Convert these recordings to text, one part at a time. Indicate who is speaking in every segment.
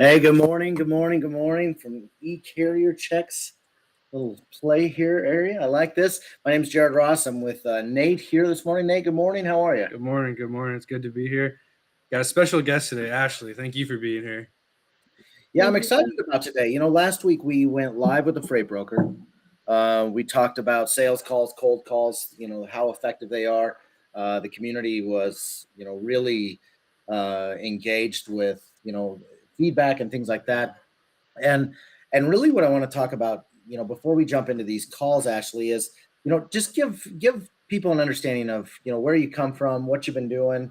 Speaker 1: Hey, good morning, good morning, good morning from E-Carrier Checks little play here area. I like this. My name is Jared Ross. I'm with Nate here this morning. Nate, good morning. How are you?
Speaker 2: Good morning. Good morning. It's good to be here. Got a special guest today, Ashley. Thank you for being here.
Speaker 1: Yeah, I'm excited about today. Last week we went live with the freight broker. We talked about sales calls, cold calls, how effective they are. The community was, really engaged with, feedback and things like that. And and really what I want to talk about, before we jump into these calls, Ashley, is, just give people an understanding of, where you come from, what you've been doing.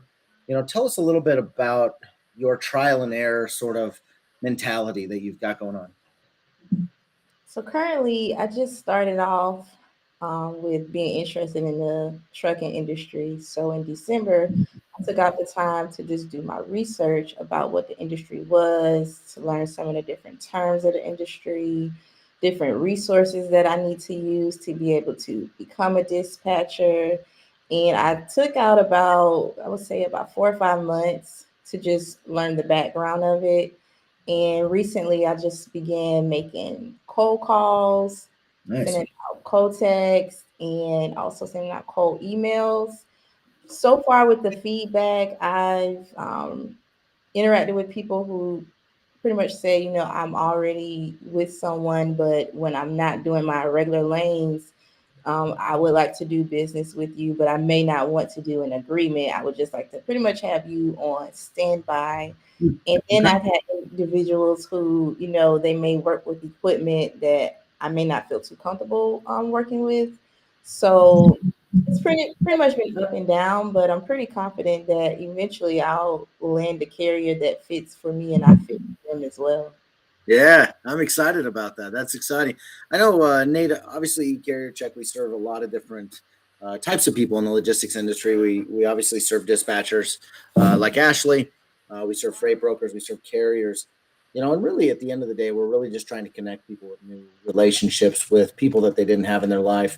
Speaker 1: Tell us a little bit about your trial and error sort of mentality that you've got going on.
Speaker 3: So currently, I just started off with being interested in the trucking industry. So in December, I took out the time to just do my research about what the industry was, to learn some of the different terms of the industry, different resources that I need to use to be able to become a dispatcher. And I took out about, I would say, about 4 or 5 months to just learn the background of it. And recently, I just began making cold calls,
Speaker 1: Nice.
Speaker 3: sending out cold texts, and also sending out cold emails. So far, with the feedback, I've interacted with people who pretty much say, I'm already with someone, but when I'm not doing my regular lanes, I would like to do business with you, but I may not want to do an agreement. I would just like to pretty much have you on standby. And then
Speaker 1: Okay.
Speaker 3: I've had individuals who, they may work with equipment that I may not feel too comfortable working with. So it's pretty much been up and down, but I'm pretty confident that eventually I'll land a carrier that fits for me and I fit for them as well.
Speaker 1: Yeah, I'm excited about that. That's exciting. I know, Nate, obviously, Carrier Check, we serve a lot of different types of people in the logistics industry. We obviously serve dispatchers like Ashley. We serve freight brokers. We serve carriers. And really at the end of the day, we're really just trying to connect people with new relationships with people that they didn't have in their life.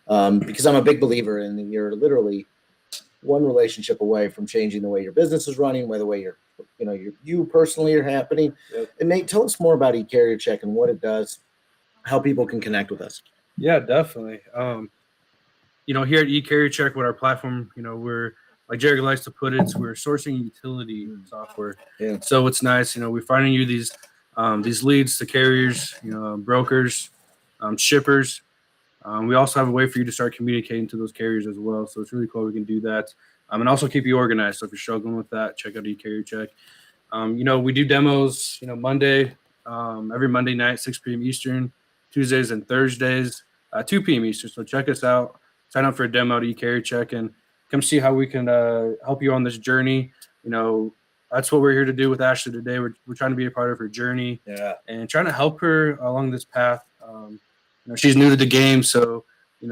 Speaker 2: Right.
Speaker 1: Because I'm a big believer in you're literally one relationship away from changing the way your business is running, whether the way you personally are happening.
Speaker 2: Yep.
Speaker 1: And Nate, tell us more about eCarrier Check and what it does, how people can connect with us.
Speaker 2: Yeah, definitely. Here at eCarrier Check with our platform, we're like Jared likes to put it, we're sourcing utility software.
Speaker 1: Yeah.
Speaker 2: So it's nice, we're finding you these leads to carriers, brokers, shippers. We also have a way for you to start communicating to those carriers as well. So it's really cool we can do that. And also keep you organized. So if you're struggling with that, check out eCarrier Check. We do demos, Monday, every Monday night, 6 p.m. Eastern, Tuesdays and Thursdays, 2 p.m. Eastern. So check us out. Sign up for a demo to eCarrier Check and come see how we can help you on this journey. That's what we're here to do with Ashley today. We're trying to be a part of her journey, and trying to help her along this path. She's new to the game, so we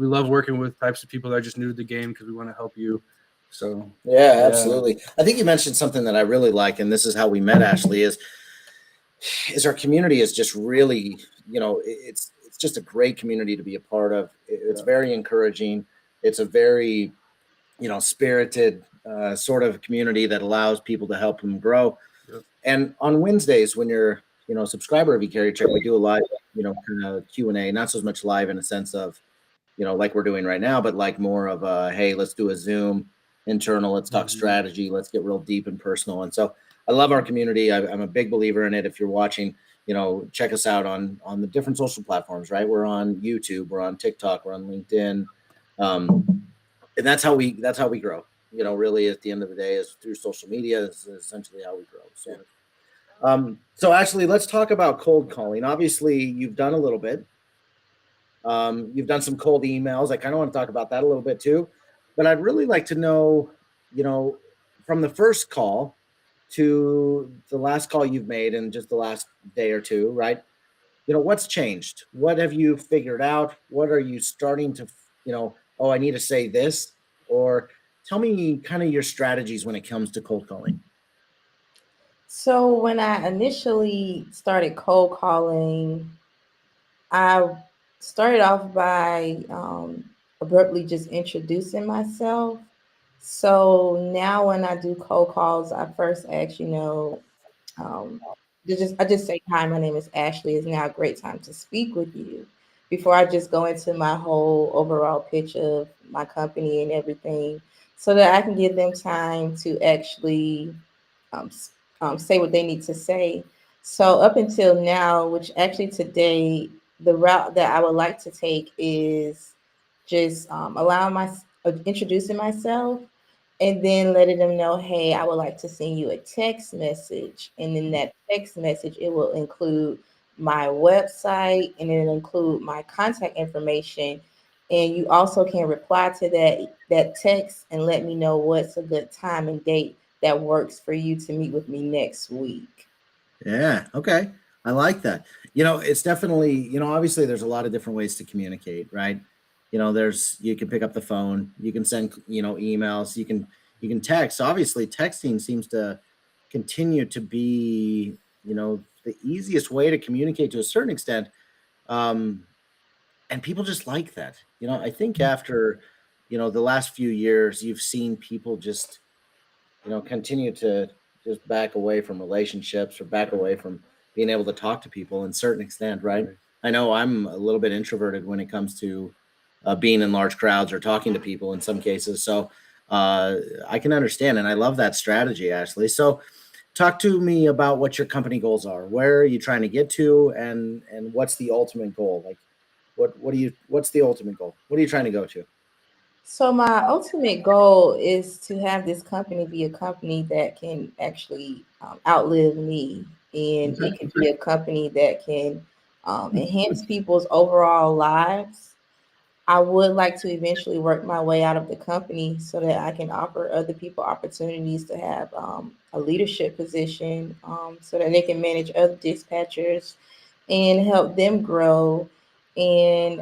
Speaker 2: love working with types of people that are just new to the game because we want to help you. So
Speaker 1: Yeah, absolutely. I think you mentioned something that I really like, and this is how we met, Ashley, is our community is just really, it's just a great community to be a part of. It's very encouraging. It's a very, spirited sort of community that allows people to help them grow.
Speaker 2: Yep.
Speaker 1: And on Wednesdays, when you're, a subscriber of eCarrier Check, we do a live, kind of Q&A, not so much live in a sense of, like we're doing right now, but like more of a, hey, let's do a Zoom internal, let's talk strategy, let's get real deep and personal. And so I love our community. I'm a big believer in it. If you're watching, check us out on the different social platforms, right? We're on YouTube, we're on TikTok, we're on LinkedIn. And that's how we grow. Really at the end of the day is through social media is essentially how we grow. So actually, let's talk about cold calling. Obviously, you've done a little bit. You've done some cold emails. I kind of want to talk about that a little bit too. But I'd really like to know, from the first call to the last call you've made in just the last day or two, right? What's changed? What have you figured out? What are you starting to, oh, I need to say this? Or tell me kind of your strategies when it comes to cold calling.
Speaker 3: So when I initially started cold calling, I started off by abruptly just introducing myself. So now when I do cold calls, I first ask, um, I just say, hi, my name is Ashley. It's now a great time to speak with you. Before I just go into my whole overall pitch of my company and everything, so that I can give them time to actually um, s- say what they need to say. So up until now, which actually today, the route that I would like to take is just introducing myself, and then letting them know, hey, I would like to send you a text message, and in that text message, it will include my website and it'll include my contact information. And you also can reply to that text and let me know what's a good time and date that works for you to meet with me next week.
Speaker 1: Yeah. Okay. I like that. It's definitely, obviously there's a lot of different ways to communicate, right? You can pick up the phone, you can send, emails, you can text. Obviously, texting seems to continue to be, the easiest way to communicate to a certain extent. Um, and people just like that. I think after, the last few years, you've seen people just continue to just back away from relationships or back away from being able to talk to people in a certain extent, right?
Speaker 2: Right.
Speaker 1: I know I'm a little bit introverted when it comes to being in large crowds or talking to people in some cases. So uh, I can understand, and I love that strategy, Ashley. So talk to me about what your company goals are. Where are you trying to get to, and what's the ultimate goal? Like, what's the ultimate goal? What are you trying to go to?
Speaker 3: So my ultimate goal is to have this company be a company that can actually outlive me, and
Speaker 1: Okay.
Speaker 3: it can be a company that can enhance people's overall lives. I would like to eventually work my way out of the company so that I can offer other people opportunities to have a leadership position, so that they can manage other dispatchers and help them grow. And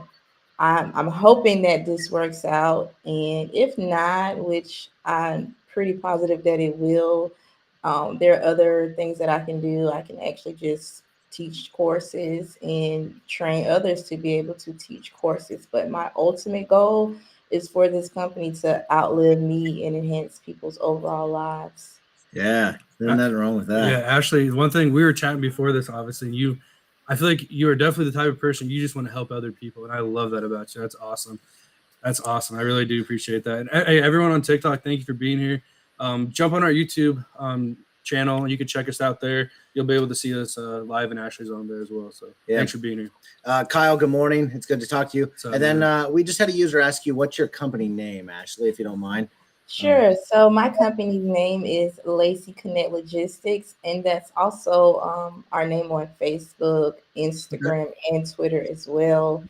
Speaker 3: I'm hoping that this works out. And if not, which I'm pretty positive that it will, there are other things that I can do. I can actually just teach courses and train others to be able to teach courses. But my ultimate goal is for this company to outlive me and enhance people's overall lives.
Speaker 1: Yeah, there's
Speaker 2: Uh,
Speaker 1: nothing wrong with
Speaker 2: yeah,
Speaker 1: that.
Speaker 2: Ashley, one thing we were chatting before this, obviously, I feel like you are definitely the type of person you just want to help other people, and I love that about you. That's awesome. That's awesome. I really do appreciate that. And hey, everyone on TikTok, thank you for being here. Jump on our YouTube channel. You can check us out there. You'll be able to see us live, and Ashley's on there as well. So
Speaker 1: Yeah.
Speaker 2: thanks for being here.
Speaker 1: Kyle, good morning. It's good to talk to you.
Speaker 2: So,
Speaker 1: And then we just had a user ask you, what's your company name, Ashley, if you don't mind.
Speaker 3: Sure. So my company's name is Lacey Connect Logistics, and that's also our name on Facebook,
Speaker 1: Okay.
Speaker 3: Instagram, and Twitter as well.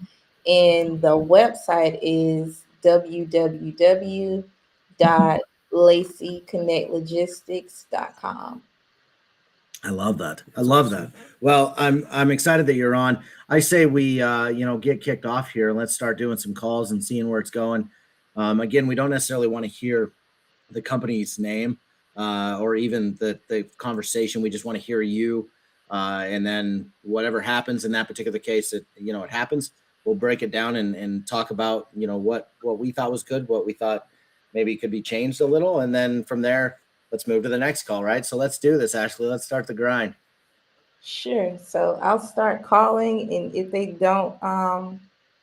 Speaker 3: And the website is www.laceyconnectlogistics.com.
Speaker 1: I love that. I
Speaker 2: That's
Speaker 1: love
Speaker 2: awesome.
Speaker 1: that. Well, I'm excited that you're on. I say we get kicked off here and let's start doing some calls and seeing where it's going. Again, we don't necessarily want to hear the company's name or even the conversation. We just want to hear you, and then whatever happens in that particular case, it happens. We'll break it down and talk about what we thought was good, what we thought maybe could be changed a little, and then from there, let's move to the next call. Right. So let's do this, Ashley. Let's start the grind.
Speaker 3: Sure. So I'll start calling, and if they don't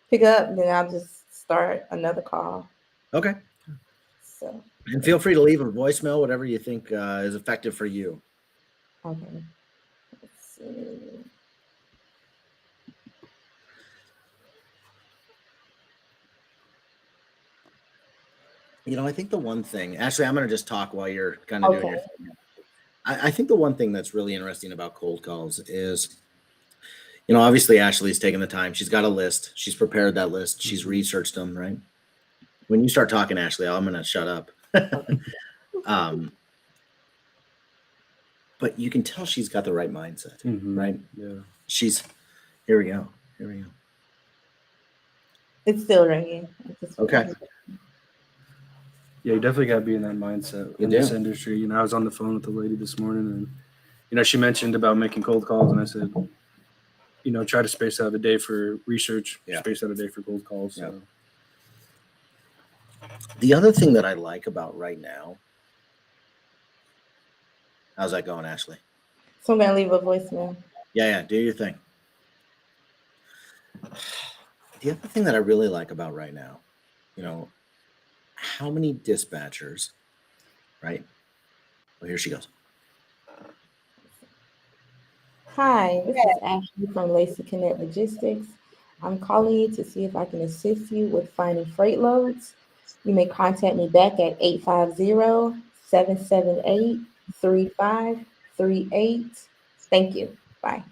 Speaker 3: pick up, then I'll just start another call.
Speaker 1: Okay.
Speaker 3: So,
Speaker 1: And feel free to leave a voicemail, whatever you think is effective for you.
Speaker 3: okay. Let's see.
Speaker 1: I think the one thing, actually, I'm going to just talk while you're kind of doing
Speaker 3: Okay.
Speaker 1: your thing. I think the one thing that's really interesting about cold calls is, obviously Ashley's taken the time. She's got a list. She's prepared that list. She's researched them, right? When you start talking, Ashley, I'm going to shut up.
Speaker 3: Okay.
Speaker 1: um, but you can tell she's got the right mindset, right?
Speaker 2: Yeah.
Speaker 1: Here we go. Here we go.
Speaker 3: It's still ringing.
Speaker 1: Okay.
Speaker 2: Yeah, you definitely got to be in that mindset
Speaker 1: You
Speaker 2: in this
Speaker 1: do.
Speaker 2: industry. I was on the phone with the lady this morning, and she mentioned about making cold calls, and I said, try to space out a day for research,
Speaker 1: Yeah.
Speaker 2: space out a day for cold calls.
Speaker 1: Yeah.
Speaker 2: So.
Speaker 1: The other thing that I like about right now, how's that going, Ashley?
Speaker 3: So I'm gonna leave a voicemail.
Speaker 1: Yeah, do your thing. The other thing that I really like about right now, you know, how many dispatchers, right? Well, here she goes.
Speaker 3: Hi, this is Ashley from Lacey Connect Logistics. I'm calling you to see if I can assist you with finding freight loads. You may contact me back at 850-778-3538. Thank you. Bye.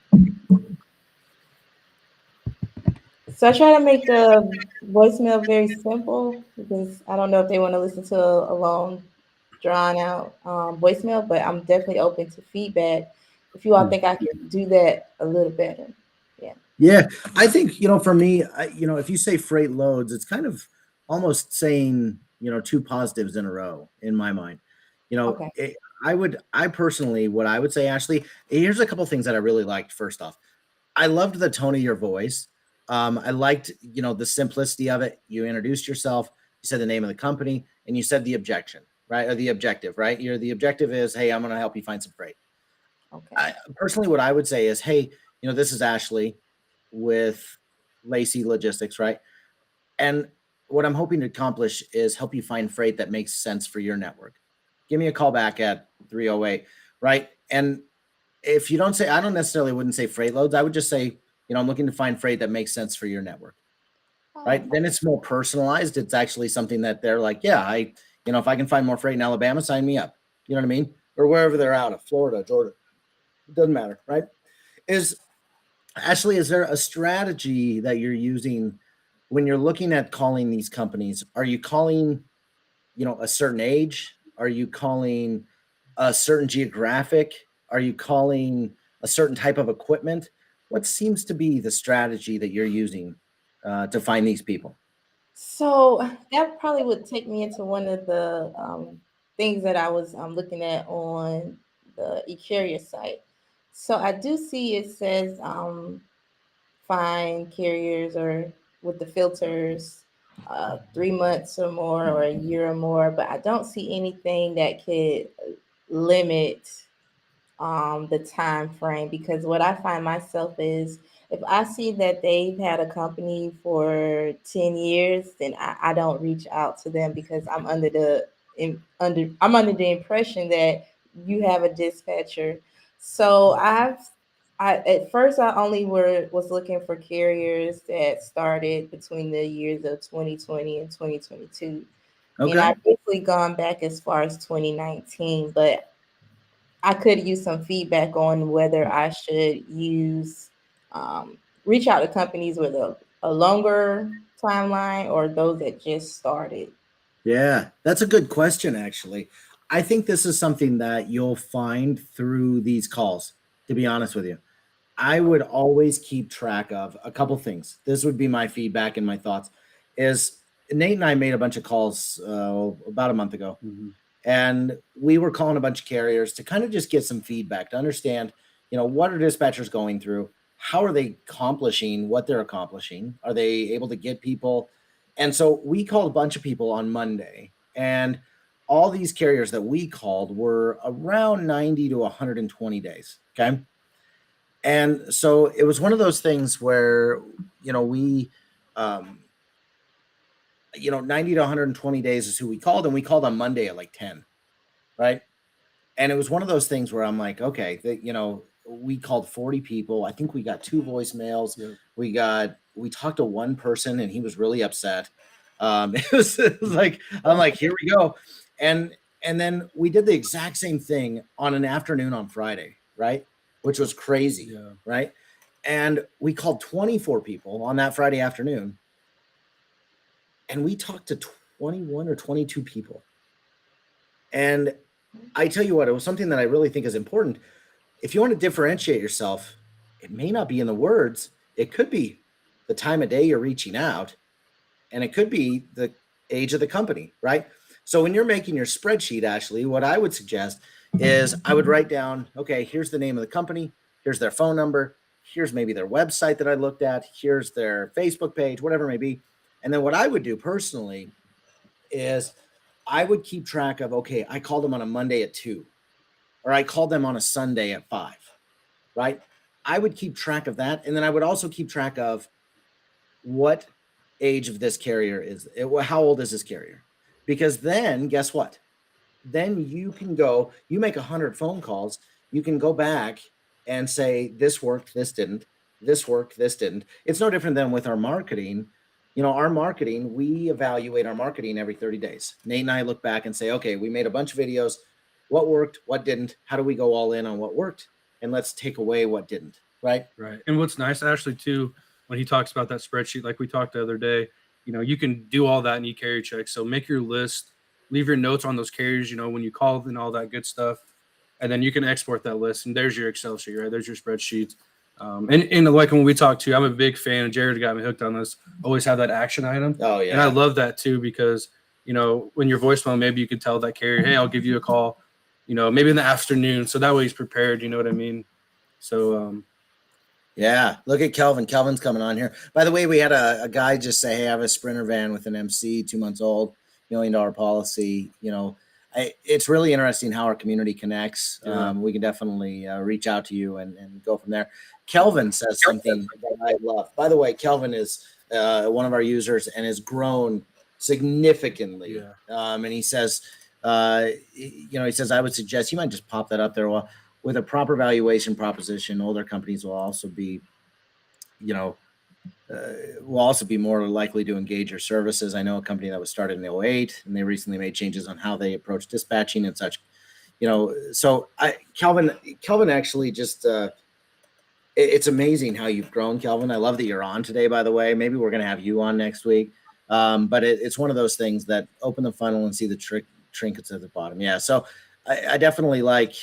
Speaker 3: So I try to make the voicemail very simple because I don't know if they want to listen to a long, drawn out voicemail, but I'm definitely open to feedback if you all think I can do that a little better. Yeah.
Speaker 1: Yeah, I think, for me, if you say freight loads, it's kind of almost saying, two positives in a row in my mind. You know,
Speaker 3: Okay.
Speaker 1: it, I personally, what I would say, Ashley, here's a couple things that I really liked. First off, I loved the tone of your voice. I liked, the simplicity of it. You introduced yourself, you said the name of the company, and you said the objection, right? Or the objective, right? The objective is, hey, I'm going to help you find some freight.
Speaker 3: Okay.
Speaker 1: Personally, what I would say is, hey, this is Ashley with Lacey Logistics, right? And what I'm hoping to accomplish is help you find freight that makes sense for your network. Give me a call back at 308, right? And if you don't say, I don't necessarily wouldn't say freight loads. I would just say, I'm looking to find freight that makes sense for your network, right?
Speaker 3: Oh,
Speaker 1: Then it's more personalized. It's actually something that they're like, yeah, if I can find more freight in Alabama, sign me up. You know what I mean? Or wherever they're out of, Florida, Georgia, it doesn't matter, right? Ashley, is there a strategy that you're using when you're looking at calling these companies? Are you calling, a certain age? Are you calling a certain geographic? Are you calling a certain type of equipment? What seems to be the strategy that you're using to find these people?
Speaker 3: so that probably would take me into one of the things that I was looking at on the eCarrier site. So I do see it says find carriers or with the filters 3 months or more or a year or more, but I don't see anything that could limit the time frame, because what I find myself is if I see that they've had a company for 10 years, then I don't reach out to them because I'm under the impression that you have a dispatcher. So I at first I only was looking for carriers that started between the years of 2020 and 2022. And
Speaker 1: Okay.
Speaker 3: I've basically gone back as far as 2019, but I could use some feedback on whether I should reach out to companies with a longer timeline or those that just started.
Speaker 1: Yeah, that's a good question, actually. I think this is something that you'll find through these calls, to be honest with you. I would always keep track of a couple things. This would be my feedback and my thoughts. Is Nate and I made a bunch of calls about a month ago, and we were calling a bunch of carriers to kind of just get some feedback to understand, what are dispatchers going through? How are they accomplishing what they're accomplishing? Are they able to get people? And so we called a bunch of people on Monday, and all these carriers that we called were around 90 to 120 days. Okay. And so it was one of those things where, we, um, 90 to 120 days is who we called, and we called on Monday at like 10, right? And it was one of those things where I'm like, okay, we called 40 people. I think we got 2 voicemails. Yeah. We talked to one person and he was really upset. It was like, I'm like, here we go. And then we did the exact same thing on an afternoon on Friday, right? Which was crazy. Yeah. Right. And we called 24 people on that Friday afternoon. And we talked to 21 or 22 people. And I tell you what, it was something that I really think is important. If you want to differentiate yourself, it may not be in the words. It could be the time of day you're reaching out, and it could be the age of the company, right? So when you're making your spreadsheet, Ashley, what I would suggest is I would write down, okay, here's the name of the company, here's their phone number, here's maybe their website that I looked at, here's their Facebook page, whatever it may be. And then what I would do personally is I would keep track of, okay, I called them on a Monday at 2, or I called them on a Sunday at 5. right? I would keep track of that. And then I would also keep track of what age of this carrier is, how old is this carrier? Because then guess what? Then you can go, you make 100 phone calls, you can go back and say, this worked, this didn't, this worked, this didn't. It's no different than with our marketing. Our marketing, we evaluate our marketing every 30 days. Nate and I look back and say, okay, we made a bunch of videos. What worked? What didn't? How do we go all in on what worked? And let's take away what didn't, right?
Speaker 2: Right. And what's nice, Ashley, too, when he talks about that spreadsheet, like we talked the other day, you can do all that in e-carrier check. So make your list, leave your notes on those carriers, when you call and all that good stuff. And then you can export that list. And there's your Excel sheet, right? There's your spreadsheet. And like when we talk to, I'm a big fan, and Jared got me hooked on this, always have that action item.
Speaker 1: Oh, yeah.
Speaker 2: And I love that, too, because, when your voicemail, maybe you could tell that carrier, hey, I'll give you a call, maybe in the afternoon. So that way he's prepared, you know what I mean? So,
Speaker 1: yeah, look at Kelvin. Kelvin's coming on here. By the way, we had a guy just say, hey, I have a Sprinter van with an MC, 2 months old, $1 million policy. It's really interesting how our community connects.
Speaker 2: Yeah.
Speaker 1: We can definitely reach out to you and go from there. Kelvin says something that I love. By the way, Kelvin is one of our users and has grown significantly.
Speaker 2: Yeah.
Speaker 1: And he says, he says, I would suggest you might just pop that up there. Well, with a proper valuation proposition, older companies will also be, more likely to engage your services. I know a company that was started in 2008, and they recently made changes on how they approach dispatching and such. So Kelvin actually just, it's amazing how you've grown, Kelvin. I love that you're on today, by the way. Maybe we're going to have you on next week. But it's one of those things that open the funnel and see the trinkets at the bottom. Yeah. So I definitely like,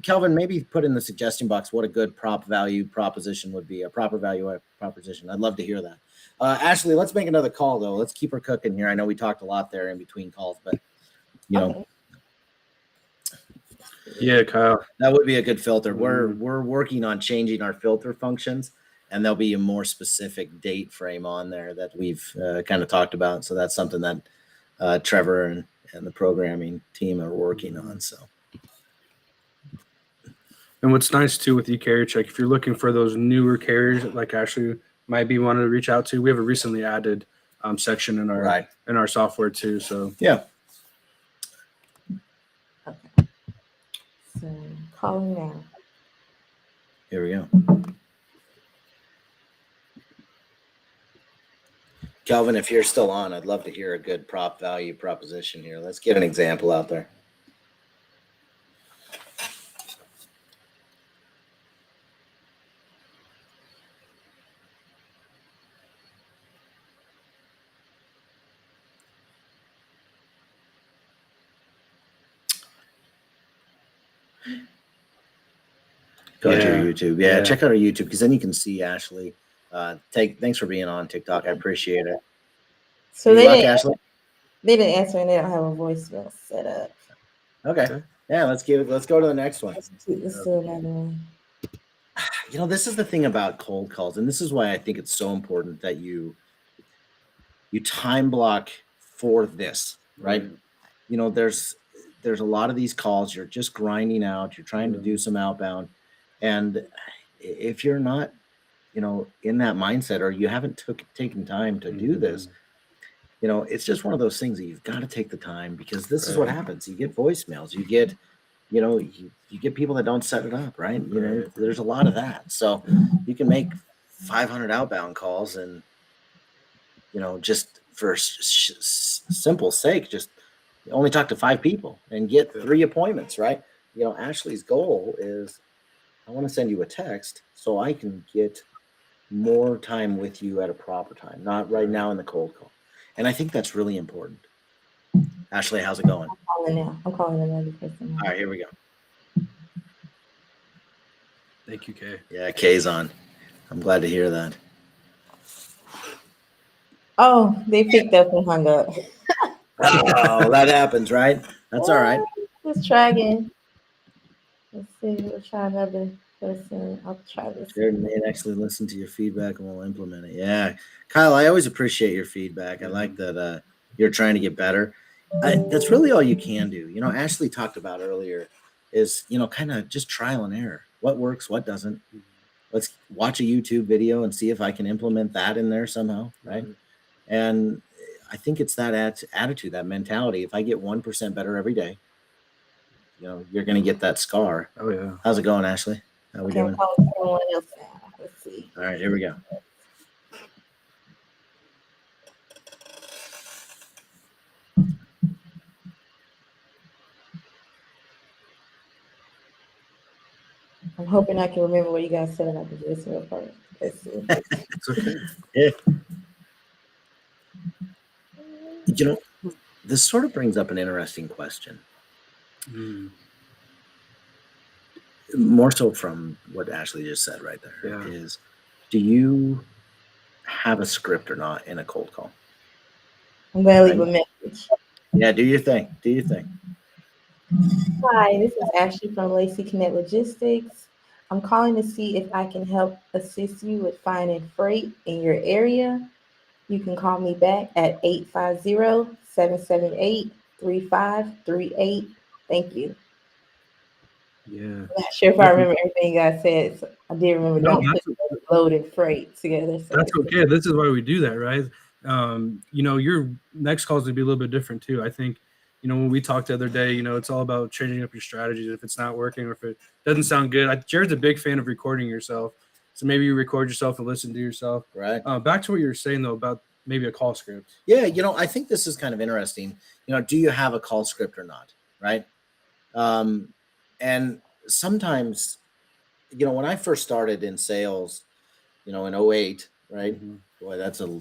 Speaker 1: Kelvin, maybe put in the suggestion box what a good prop value proposition would be, a proper value proposition. I'd love to hear that. Ashley, let's make another call, though. Let's keep her cooking here. I know we talked a lot there in between calls, but,
Speaker 3: Okay.
Speaker 2: Yeah, Kyle.
Speaker 1: That would be a good filter. We're working on changing our filter functions, and there'll be a more specific date frame on there that we've kind of talked about. So that's something that Trevor and the programming team are working on. So,
Speaker 2: and what's nice too with e-carrier check, if you're looking for those newer carriers like Ashley might be wanting to reach out to, we have a recently added section in our software too. So
Speaker 1: yeah.
Speaker 3: Okay. So calling now.
Speaker 1: Here we go. Kelvin, if you're still on, I'd love to hear a good prop value proposition here. Let's get an example out there. Go to your YouTube. Yeah, check out our YouTube, because then you can see Ashley. Thanks for being on TikTok. I appreciate it.
Speaker 3: So they didn't,
Speaker 1: Ashley?
Speaker 3: They didn't answer, and they don't have a voicemail set up.
Speaker 1: Okay. Yeah, let's go to the next one.
Speaker 3: Let's do another one.
Speaker 1: This is the thing about cold calls, and this is why I think it's so important that you time block for this, right? There's a lot of these calls you're just grinding out, you're trying to do some outbound, and if you're not, in that mindset, or you haven't taken time to do this, it's just one of those things that you've got to take the time, because this is what happens. You get voicemails, you get, you get people that don't set it up, right? There's a lot of that. So you can make 500 outbound calls and, just for simple sake, just only talk to 5 people and get 3 appointments, right? Ashley's goal is, I want to send you a text so I can get more time with you at a proper time, not right now in the cold call. And I think that's really important. Ashley, how's it going?
Speaker 3: I'm calling now. I'm calling another person now.
Speaker 1: All right, here we go.
Speaker 2: Thank you, Kay.
Speaker 1: Yeah, Kay's on. I'm glad to hear that.
Speaker 3: Oh, they picked up and hung up.
Speaker 1: Oh, that happens, right? That's all right.
Speaker 3: Let's try again. Let's see. We'll try another person. I'll try this.
Speaker 1: Jared may actually listen to your feedback and we'll implement it. Yeah. Kyle, I always appreciate your feedback. I like that you're trying to get better. That's really all you can do. Ashley talked about earlier is, kind of just trial and error. what works, what doesn't. Let's watch a YouTube video and see if I can implement that in there somehow, right? And I think it's that attitude, that mentality. If I get 1% better every day, you're going to get that scar.
Speaker 2: Oh yeah.
Speaker 1: How's it going, Ashley? How we
Speaker 3: Okay, I'm
Speaker 1: doing?
Speaker 3: calling someone else now. Let's see.
Speaker 1: All right, here we go.
Speaker 3: I'm hoping I can remember what you guys said about the voicemail part. Let's see.
Speaker 2: It's okay.
Speaker 1: Yeah. This sort of brings up an interesting question. More so from what Ashley just said right there is, do you have a script or not in a cold call?
Speaker 3: I'm going to leave a message.
Speaker 1: Yeah, do your thing. Do your thing.
Speaker 3: Hi, this is Ashley from Lacey Connect Logistics. I'm calling to see if I can help assist you with finding freight in your area. You can call me back at 850-778-3538. Thank you.
Speaker 2: Yeah.
Speaker 3: I'm not sure if I remember everything you guys said. So I did remember don't put loaded freight together. So
Speaker 2: that's okay. This is why we do that, right? Your next call is going to be a little bit different too. I think, when we talked the other day, it's all about changing up your strategies. If it's not working or if it doesn't sound good, Jared's a big fan of recording yourself. So maybe you record yourself and listen to yourself.
Speaker 1: Right.
Speaker 2: Back to what you were saying though about maybe a call script.
Speaker 1: Yeah. I think this is kind of interesting. Do you have a call script or not? Right. And sometimes, when I first started in sales, in 08, right? Mm-hmm. Boy, that's a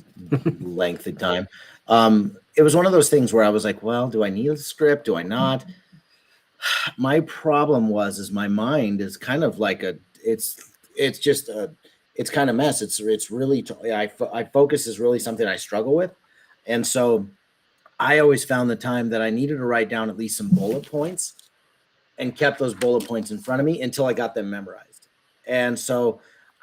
Speaker 1: lengthy time. It was one of those things where I was like, well, do I need a script? Do I not? My problem is my mind is kind of like it's kind of mess. It's really, I focus is really something I struggle with. And so I always found the time that I needed to write down at least some bullet points and kept those bullet points in front of me until I got them memorized. And so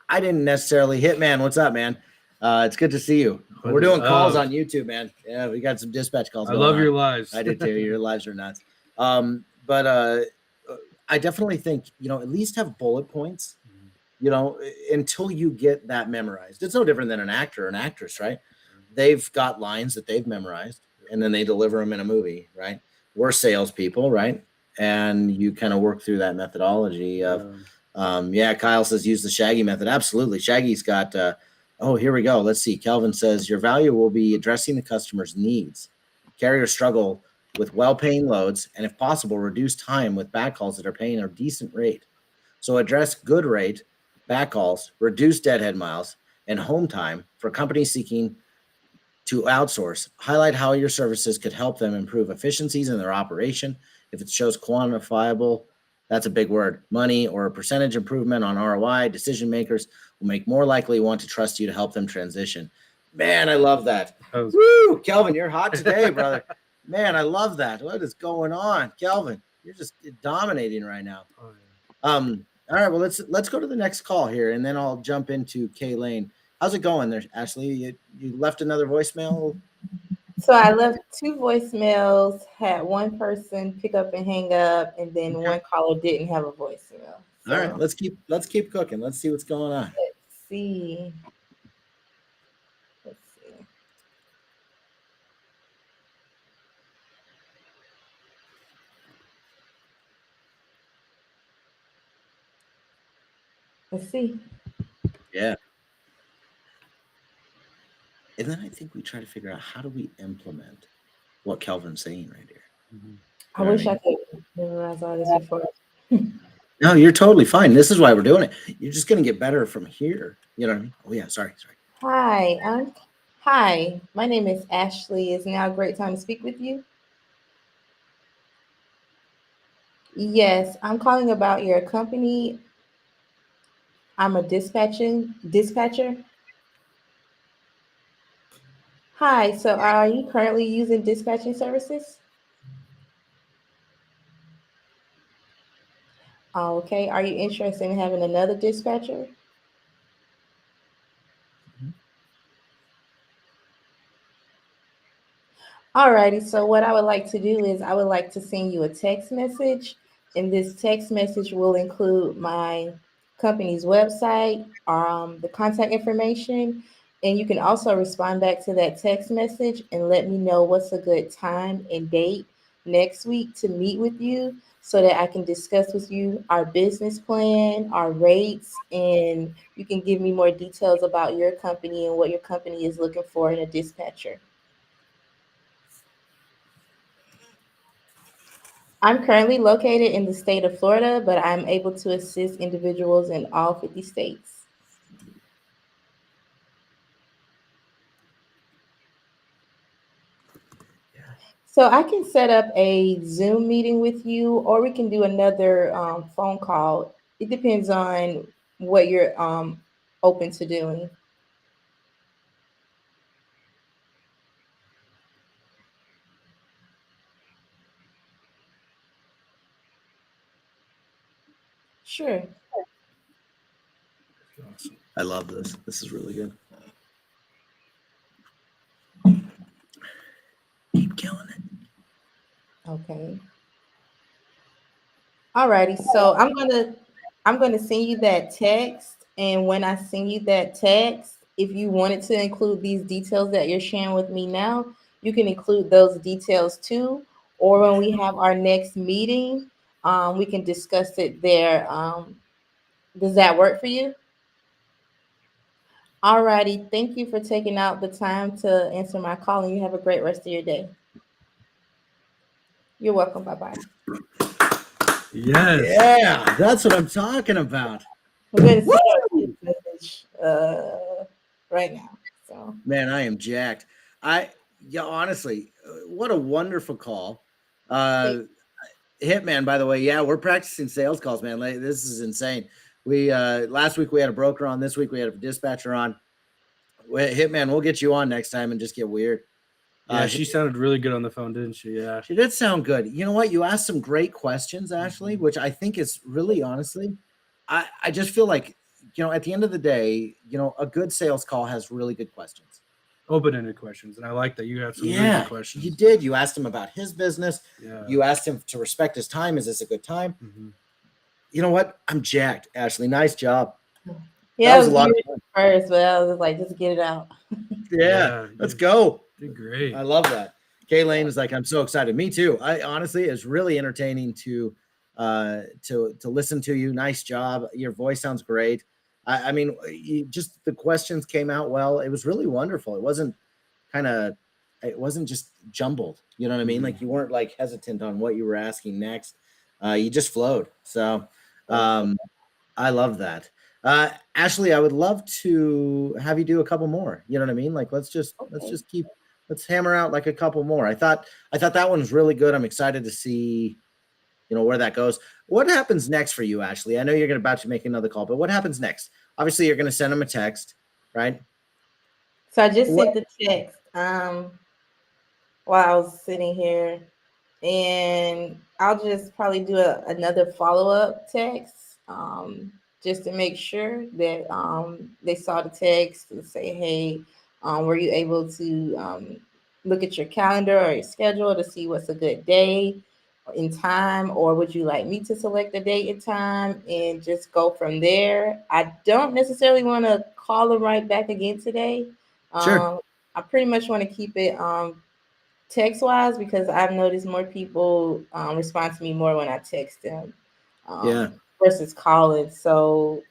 Speaker 1: I didn't necessarily Hitman. What's up, man? It's good to see you. We're doing calls on YouTube, man. Yeah, we got some dispatch calls.
Speaker 2: I love your lives.
Speaker 1: I did too. Your lives are nuts. But I definitely think, at least have bullet points, until you get that memorized. It's no different than an actor or an actress, right? They've got lines that they've memorized and then they deliver them in a movie, right? We're salespeople, right? And you kind of work through that methodology of, Kyle says use the Shaggy method. Absolutely. Shaggy's got, here we go. Let's see. Kelvin says your value will be addressing the customer's needs. Carriers struggle with well-paying loads and if possible, reduce time with backhauls that are paying a decent rate. So address good rate, backhauls, reduce deadhead miles, and home time for companies seeking to outsource. Highlight how your services could help them improve efficiencies in their operation. If it shows quantifiable, that's a big word, money or a percentage improvement on ROI, decision makers will make more likely want to trust you to help them transition. Man, I love that. Woo! Kelvin, you're hot today, brother. Man, I love that. What is going on? Kelvin, you're just dominating right now. All right, well, let's go to the next call here, and then I'll jump into Kay Lane. How's it going there, Ashley? You left another voicemail?
Speaker 3: So I left 2 voicemails, had one person pick up and hang up, and then one caller didn't have a voicemail. So,
Speaker 1: all right, let's keep cooking. Let's see what's going on.
Speaker 3: Let's see. Let's see.
Speaker 1: Yeah. And then I think we try to figure out how do we implement what Kelvin's saying right here.
Speaker 3: Mm-hmm. I wish I could memorize all this before.
Speaker 1: No, you're totally fine. This is why we're doing it. You're just going to get better from here. You know what I mean? Oh, yeah. Sorry.
Speaker 3: Hi, my name is Ashley. Is now a great time to speak with you? Yes, I'm calling about your company. I'm a dispatcher. Hi, so are you currently using dispatching services? Oh, okay. Are you interested in having another dispatcher? Alrighty, so what I would like to do is I would like to send you a text message And this text message will include my company's website, the contact information, and you can also respond back to that text message and let me know what's a good time and date next week to meet with you so that I can discuss with you our business plan, our rates, and you can give me more details about your company and what your company is looking for in a dispatcher. I'm currently located in the state of Florida, but I'm able to assist individuals in all 50 states. So I can set up a Zoom meeting with you, or we can do another phone call. It depends on what you're open to doing. Sure.
Speaker 2: Awesome.
Speaker 1: I love this. This is really good. Keep killing it.
Speaker 3: Okay. Alrighty. So I'm gonna send you that text, and when I send you that text, if you wanted to include these details that you're sharing with me now, you can include those details too. Or when we have our next meeting, we can discuss it there. Does that work for you? Alrighty. Thank you for taking out the time to answer my call, and you have a great rest of your day. You're welcome. Bye bye.
Speaker 2: Yes.
Speaker 1: Yeah, that's what I'm talking about.
Speaker 3: We're going to send this message right now. So
Speaker 1: Man, I am jacked. Yeah, honestly, what a wonderful call. Hitman, by the way, yeah, we're practicing sales calls, man. Like, this is insane. We last week we had a broker on. This week we had a dispatcher on. Hitman, we'll get you on next time and just get weird.
Speaker 2: Yeah, she sounded really good on the phone, didn't she? Yeah.
Speaker 1: She did sound good. You know what? You asked some great questions, Ashley, which I think is really honestly, I just feel like, at the end of the day, a good sales call has really good questions.
Speaker 2: Open-ended questions, and I like that you have some really good questions.
Speaker 1: You did. You asked him about his business.
Speaker 2: Yeah.
Speaker 1: You asked him to respect his time. Is this a good time?
Speaker 2: Mm-hmm.
Speaker 1: You know what? I'm jacked, Ashley. Nice job.
Speaker 3: Yeah,
Speaker 1: that was a lot of fun.
Speaker 3: First, but I was like, just get it out.
Speaker 1: Yeah, let's go.
Speaker 2: Did great.
Speaker 1: I love that. Kay Lane is like, I'm so excited. Me too. I honestly, it's really entertaining to listen to you. Nice job. Your voice sounds great. I mean, just the questions came out well. It was really wonderful. It wasn't just jumbled. You know what I mean? Like, you weren't like hesitant on what you were asking next. You just flowed. So I love that. Ashley, I would love to have you do a couple more. You know what I mean? Like, let's hammer out like a couple more. I thought that one was really good. I'm excited to see, where that goes. What happens next for you, Ashley? I know you're about to make another call, but what happens next? Obviously, you're going to send him a text, right?
Speaker 3: So I just sent the text while I was sitting here, and I'll just probably do another follow-up text just to make sure that they saw the text and say, hey, were you able to look at your calendar or your schedule to see what's a good day in time, or would you like me to select the date and time and just go from there? I don't necessarily want to call them right back again today.
Speaker 1: Sure.
Speaker 3: I pretty much want to keep it text wise because I've noticed more people respond to me more when I text them versus calling. So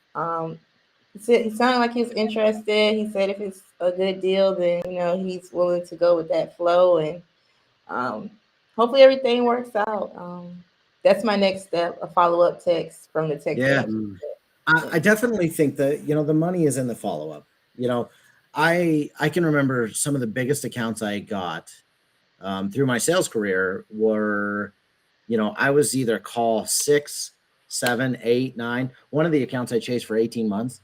Speaker 3: he sounded like he was interested. He said if it's a good deal, then he's willing to go with that flow, and hopefully everything works out. That's my next step, a follow-up text from the text.
Speaker 1: Yeah. I definitely think that, the money is in the follow-up. I can remember some of the biggest accounts I got through my sales career were, I was either call 6, 7, 8, 9. One of the accounts I chased for 18 months.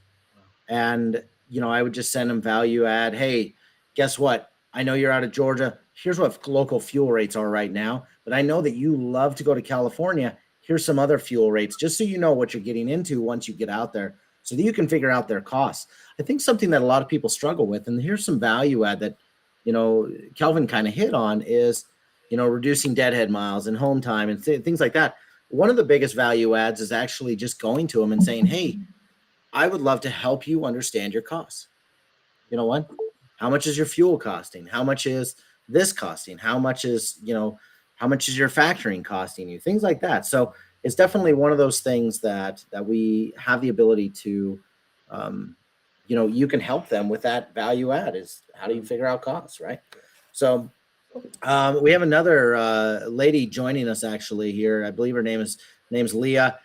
Speaker 1: And, I would just send them value add. Hey, guess what? I know you're out of Georgia. Here's what local fuel rates are right now. But I know that you love to go to California. Here's some other fuel rates, just so you know what you're getting into once you get out there, so that you can figure out their costs. I think something that a lot of people struggle with, and here's some value add that, Kelvin kind of hit on, is, reducing deadhead miles and home time and things like that. one of the biggest value adds is actually just going to them and saying, hey, I would love to help you understand your costs. You know what? How much is your fuel costing? How much is this costing? How much is, how much is your factoring costing you? Things like that. So it's definitely one of those things that we have the ability to, you can help them with that value add is how do you figure out costs, right? So we have another lady joining us actually here. I believe her name's Leah.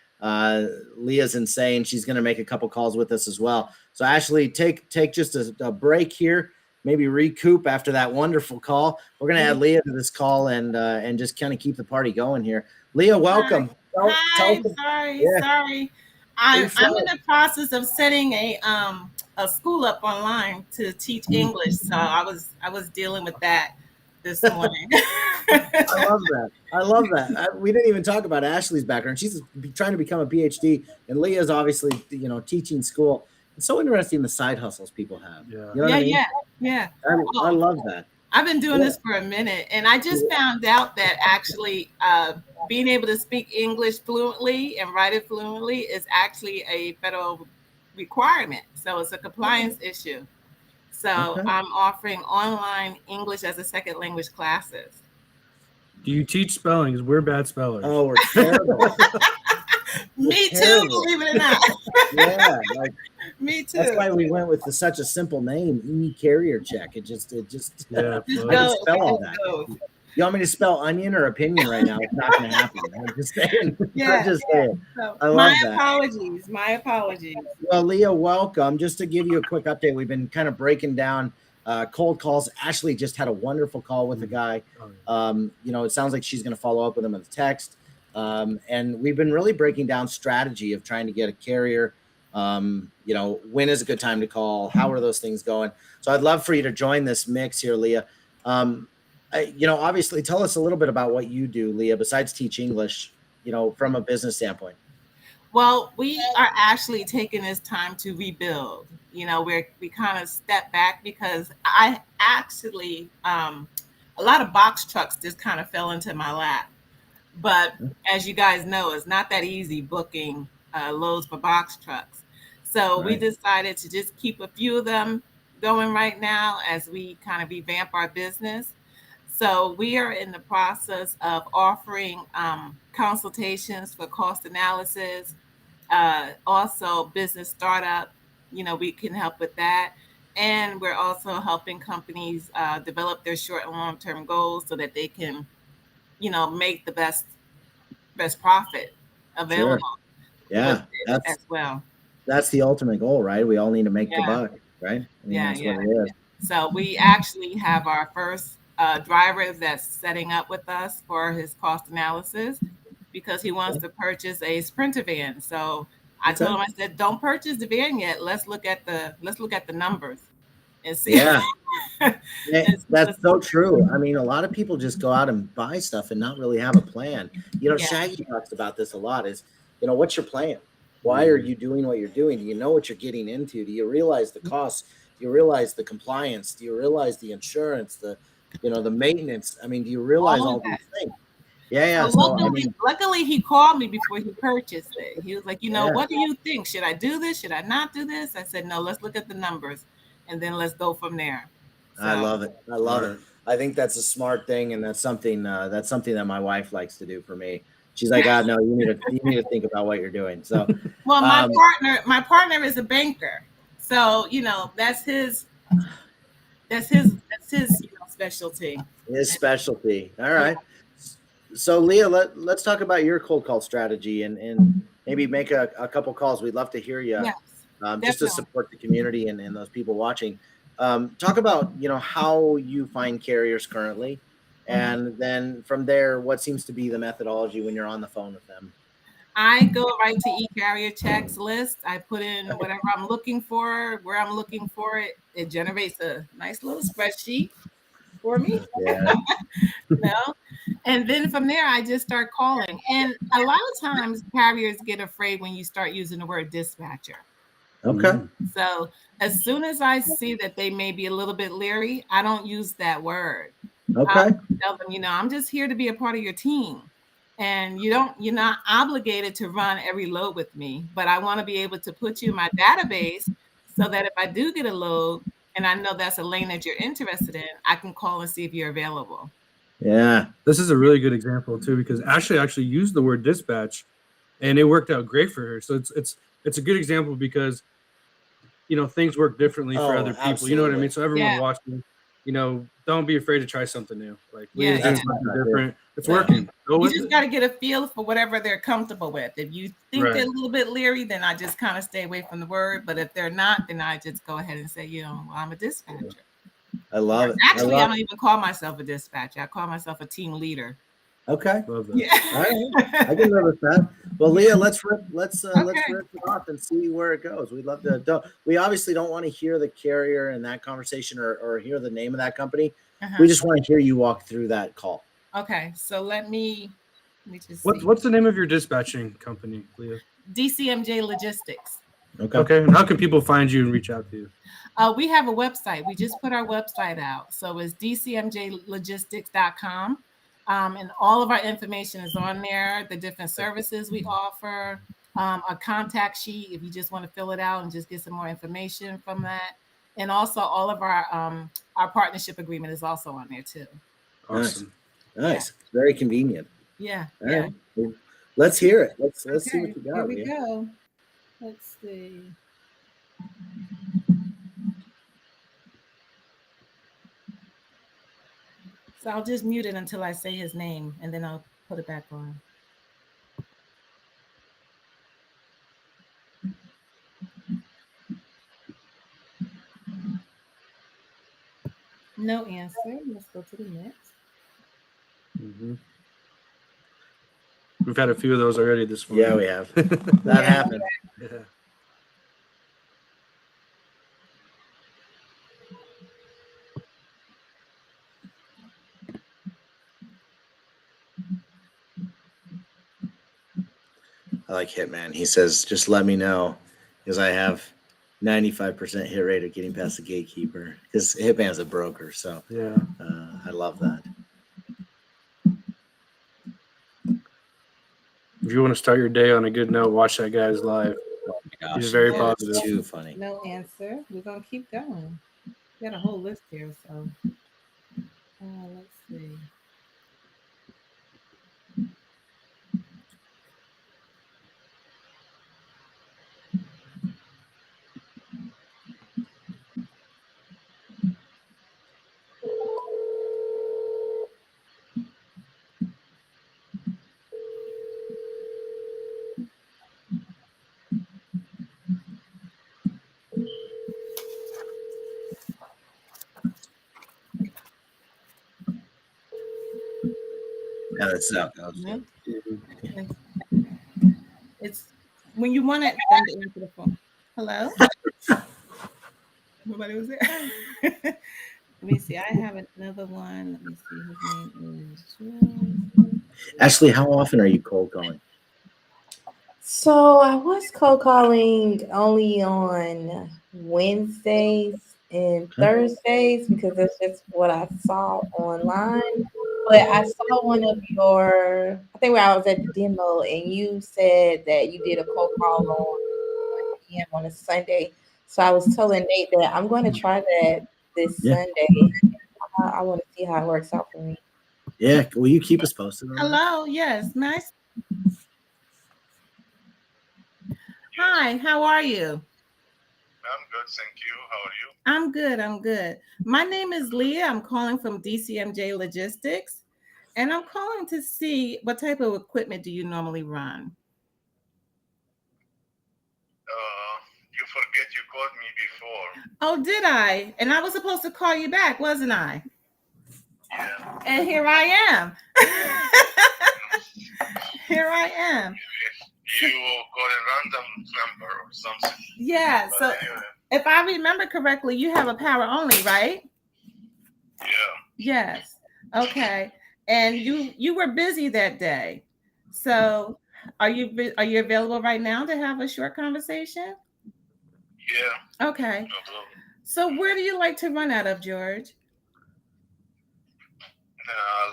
Speaker 1: Leah's insane. She's going to make a couple calls with us as well. So Ashley, take just a break here. Maybe recoup after that wonderful call. We're going to add Leah to this call and just kind of keep the party going here. Leah, welcome.
Speaker 4: Hi. Sorry. I'm in the process of setting a school up online to teach English. So I was dealing with that this morning.
Speaker 1: I love that. We didn't even talk about Ashley's background. She's trying to become a PhD, and Leah's obviously, teaching school. It's so interesting the side hustles people have.
Speaker 4: Yeah.
Speaker 1: You know what I mean?
Speaker 4: Yeah.
Speaker 1: I love that.
Speaker 4: I've been doing this for a minute, and I just found out that actually being able to speak English fluently and write it fluently is actually a federal requirement. So it's a compliance issue. So I'm offering online English as a second language classes.
Speaker 2: Do you teach spelling? Because we're bad spellers.
Speaker 1: Oh, we're terrible.
Speaker 4: Me too, believe it or not.
Speaker 1: Yeah,
Speaker 4: me too.
Speaker 1: That's why we went with such a simple name, Carrier Check. It just
Speaker 2: yeah.
Speaker 1: I can spell all that. You want me to spell onion or opinion right now? It's not going to happen. I'm just saying.
Speaker 4: Yeah.
Speaker 1: So, I love that.
Speaker 4: My apologies.
Speaker 1: Well, Leah, welcome. Just to give you a quick update, we've been kind of breaking down cold calls. Ashley just had a wonderful call with a guy. It sounds like she's going to follow up with him with a text. And we've been really breaking down strategy of trying to get a carrier. When is a good time to call? How are those things going? So I'd love for you to join this mix here, Leah. Obviously tell us a little bit about what you do, Leah, besides teach English, from a business standpoint.
Speaker 4: Well, we are actually taking this time to rebuild. We kind of step back because I actually, a lot of box trucks just kind of fell into my lap. But as you guys know, it's not that easy booking loads for box trucks. So we decided to just keep a few of them going right now as we kind of revamp our business. So we are in the process of offering consultations for cost analysis, also business startup. We can help with that. And we're also helping companies develop their short and long-term goals so that they can, make the best profit available.
Speaker 1: Sure. Yeah,
Speaker 4: as well.
Speaker 1: That's the ultimate goal, right? We all need to make the buck, right? That's what it is.
Speaker 4: So we actually have our first driver that's setting up with us for his cost analysis because he wants to purchase a Sprinter van. So I told him, I said, don't purchase the van yet. Let's look at the numbers and see.
Speaker 1: Yeah. That's so true. I mean, a lot of people just go out and buy stuff and not really have a plan. Shaggy talks about this a lot is, what's your plan? Why are you doing what you're doing? Do you know what you're getting into? Do you realize the costs? Do you realize the compliance? Do you realize the insurance, the maintenance? I mean, do you realize all these things? Yeah.
Speaker 4: So luckily, he called me before he purchased it. He was like, what do you think? Should I do this? Should I not do this? I said, no, let's look at the numbers and then let's go from there. So,
Speaker 1: I love it. I think that's a smart thing. And that's something that my wife likes to do for me. She's like, no, you need to think about what you're doing. So,
Speaker 4: well, my partner is a banker. So, that's his specialty.
Speaker 1: His specialty. All right. So Leah, let's talk about your cold call strategy and maybe make a couple calls. We'd love to hear you.
Speaker 4: Yes,
Speaker 1: just to support the community and those people watching. Talk about, how you find carriers currently. And then from there, what seems to be the methodology when you're on the phone with them?
Speaker 4: I go right to e-carrier checks list. I put in whatever I'm looking for, where I'm looking for it. It generates a nice little spreadsheet for me.
Speaker 1: Yeah.
Speaker 4: And then from there, I just start calling. And a lot of times carriers get afraid when you start using the word dispatcher.
Speaker 1: Okay.
Speaker 4: So as soon as I see that they may be a little bit leery, I don't use that word.
Speaker 1: Okay.
Speaker 4: I'll tell them, I'm just here to be a part of your team. And you're not obligated to run every load with me, but I want to be able to put you in my database so that if I do get a load and I know that's a lane that you're interested in, I can call and see if you're available.
Speaker 1: Yeah.
Speaker 2: This is a really good example too, because Ashley actually used the word dispatch, and it worked out great for her. So it's a good example because things work differently for other people. You know what I mean? So everyone
Speaker 4: Yeah.
Speaker 2: watching, don't be afraid to try something new. Like
Speaker 4: Yeah,
Speaker 2: Leah's doing
Speaker 4: yeah.
Speaker 2: something different. It's
Speaker 4: Right.
Speaker 2: working. Go
Speaker 4: You
Speaker 2: with
Speaker 4: just
Speaker 2: it.
Speaker 4: got to get a feel for whatever they're comfortable with. If you think they're a little bit leery, then I just kind of stay away from the word. But if they're not, then I just go ahead and say, well, I'm a dispatcher.
Speaker 1: I love it.
Speaker 4: Actually, I don't even call myself a dispatcher. I call myself a team leader.
Speaker 1: Okay.
Speaker 2: Love that.
Speaker 4: Yeah.
Speaker 1: All right. I can live with that. Well, Leah, let's rip it off and see where it goes. We'd love to. We obviously don't want to hear the carrier in that conversation or hear the name of that company. We just want to hear you walk through that call.
Speaker 4: Okay, so let me just see.
Speaker 2: What's the name of your dispatching company, Leah?
Speaker 4: DCMJ Logistics.
Speaker 2: Okay. And how can people find you and reach out to you?
Speaker 4: We have a website. We just put our website out. So it's dcmjlogistics.com. And all of our information is on there, the different services we offer, a contact sheet if you just want to fill it out and just get some more information from that. And also all of our partnership agreement is also on there too.
Speaker 2: Awesome.
Speaker 1: Nice. Yeah. Very convenient.
Speaker 4: Yeah.
Speaker 1: All
Speaker 4: yeah.
Speaker 1: right. Well, let's hear it. Let's see what you got.
Speaker 4: Here we go. Let's see. So I'll just mute it until I say his name, and then I'll put it back on. No answer. Let's go to the next.
Speaker 2: Mm-hmm. We've had a few of those already this morning.
Speaker 1: Yeah, we have. That happened.
Speaker 2: Yeah.
Speaker 1: I like Hitman. He says, just let me know because I have 95% hit rate of getting past the gatekeeper because Hitman's a broker. So
Speaker 2: yeah,
Speaker 1: I love that.
Speaker 2: If you want to start your day on a good note, watch that guy's live.
Speaker 1: Oh my gosh.
Speaker 2: He's very positive.
Speaker 1: It's too funny.
Speaker 4: No answer. We're going to keep going. We got a whole list here. So let's see.
Speaker 1: Yeah, that's out.
Speaker 4: It's when you want it, then to answer the phone. Hello? Nobody was there. Let me see. I have another one. Let me see. His name is
Speaker 1: Ashley, how often are you cold calling?
Speaker 3: So I was cold calling only on Wednesdays and Thursdays because that's just what I saw online. But I saw one of your, I think where I was at the demo, and you said that you did a cold call on 1 p.m. on a Sunday. So I was telling Nate that I'm going to try that this Sunday. I want to see how it works out for me.
Speaker 1: Yeah, will you keep us posted?
Speaker 4: Hello, yes, nice. Hi, how are you?
Speaker 5: I'm good, thank you. How are you?
Speaker 4: I'm good, I'm good. My name is Leah. I'm calling from DCMJ Logistics, and I'm calling to see what type of equipment do you normally run?
Speaker 5: You forget you called me before.
Speaker 4: Oh, did I? And I was supposed to call you back, wasn't I?
Speaker 5: Yeah.
Speaker 4: And here I am. Here I am.
Speaker 5: You got a random number or something.
Speaker 4: Yeah,
Speaker 5: But
Speaker 4: so
Speaker 5: anyway.
Speaker 4: If I remember correctly, you have a power only, right?
Speaker 5: Yeah.
Speaker 4: Yes. Okay. And you were busy that day. So are you available right now to have a short conversation?
Speaker 5: Yeah.
Speaker 4: Okay.
Speaker 5: No problem.
Speaker 4: So where do you like to run out of, George?